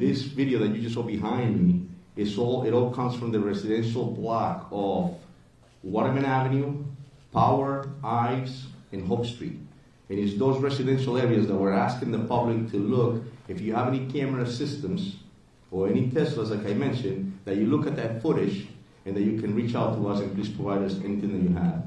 And this video that you just saw behind me, it all comes from the residential block of Waterman Avenue, Power, Ives, and Hope Street. And it's those residential areas that we're asking the public to look, if you have any camera systems or any Teslas, like I mentioned, that you look at that footage and that you can reach out to us and please provide us anything that you have.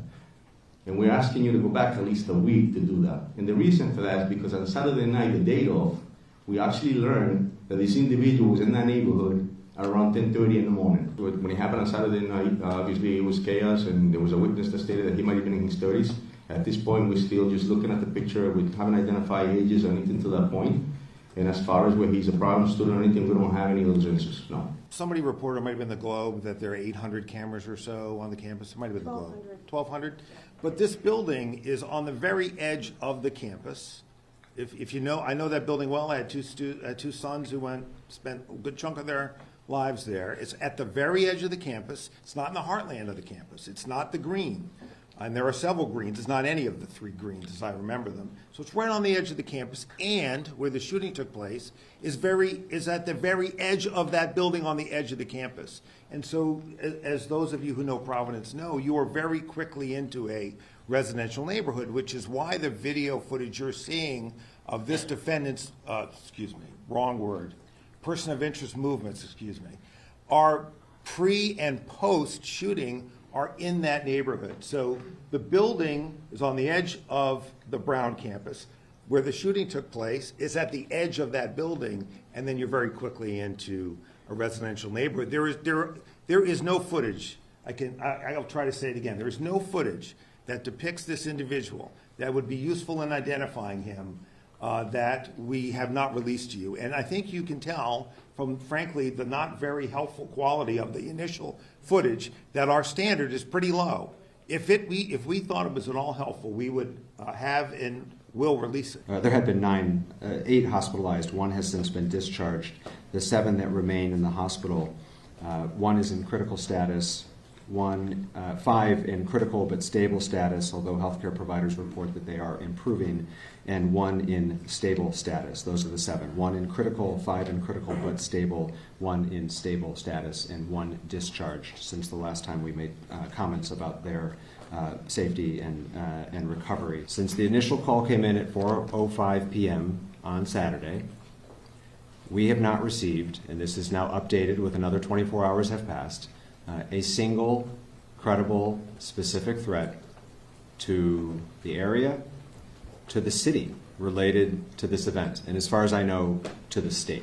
And we're asking you to go back at least a week to do that. And the reason for that is because on Saturday night, the day of, we actually learned that this individual was in that neighborhood around 10:30 in the morning. When it happened on Saturday night, obviously it was chaos, and there was a witness that stated that he might have been in his 30s. At this point, we're still just looking at the picture. We haven't identified ages or anything to that point. And as far as where he's a problem student or anything, we don't have any of those answers, no. Somebody reported, it might have been the Globe, that there are 800 cameras or so on the campus. It might have been the Globe. 1,200. But this building is on the very edge of the campus. If you know, I know that building well. I had two sons who spent a good chunk of their lives there. It's at the very edge of the campus. It's not in the heartland of the campus. It's not the green. And there are several greens. It's not any of the three greens as I remember them. So it's right on the edge of the campus, and where the shooting took place is at the very edge of that building on the edge of the campus. And so, as those of you who know Providence know, you are very quickly into a residential neighborhood, which is why the video footage you're seeing of this defendant's, person of interest movements, are pre and post shooting are in that neighborhood. So the building is on the edge of the Brown campus. Where the shooting took place is at the edge of that building, and then you're very quickly into a residential neighborhood. There is no footage. I'll try to say it again. There is no footage that depicts this individual that would be useful in identifying him that we have not released to you. And I think you can tell from, frankly, the not very helpful quality of the initial footage that our standard is pretty low. If we thought it was at all helpful, we would have and will release it. There have been 8 hospitalized. 1 has since been discharged. The 7 that remain in the hospital, 1 is in critical status, 5 in critical but stable status, although healthcare providers report that they are improving, and 1 in stable status. Those are the 7. 1 in critical, 5 in critical but stable, 1 in stable status, and 1 discharged since the last time we made comments about their safety and recovery. Since the initial call came in at 4:05 p.m. on Saturday, we have not received, and this is now updated with another 24 hours have passed, a single credible specific threat to the area, to the city related to this event, and as far as I know, to the state.